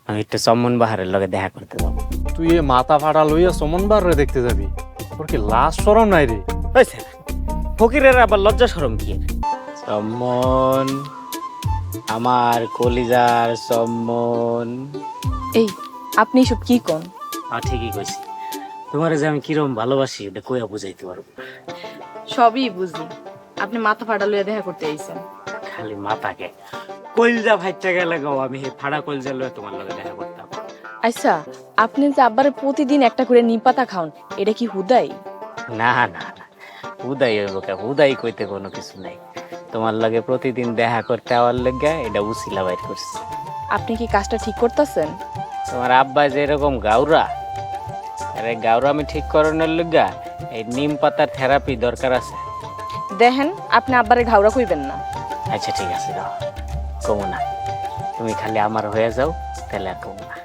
আমি একটু চমন বাহারের লগে দেখা করতে যাবো। তুই এ মাথা ফাটা লইয়া সমনবার রে দেখতে যাবি? তোর কি লাশ শরম নাই রে? হয়েছে না, ফকিরের আবার লজ্জা শরম কি? চমন, আমার কলিজার চমন। এই আপনি এসব কি কোন? ঠিকই কইছি, তোমার যে আমি কিরম ভালোবাসি এটা কইয়া বুঝাইতে পারবো না। সবই বুঝি, আপনি মাথা ফাটা লইয়া দেখা করতে আইছেন। খালি মাথাকে কলজা ভাইটা গেলে গো, আমি এই ফাড়া কলজা লয়ে তোমার লগে দেখা করতাম। আচ্ছা, আপনি যে আব্বারে প্রতিদিন একটা করে নিম পাতা খাওন, এটা কি হুদাই? না না না, হুদাই হইব কে? হুদাই কইতে কোনো কিছু নাই। তোমার লগে প্রতিদিন দেখা করতে আওয়ার লেগে এটা উছিলা বাইর করছি। আপনি কি কাজটা ঠিক করতেছেন? তোমার আব্বা যে এরকম গাউরা, আরে গাউরা আমি ঠিক করানোর লেগে এই নিম পাতার থেরাপি দরকার আছে। দেখেন আপনি আব্বারে ঘাউরা কইবেন না। আচ্ছা ঠিক আছে, দাও কমো না, তুমি খালি আমার হয়ে যাও, তাহলে আর কমো না।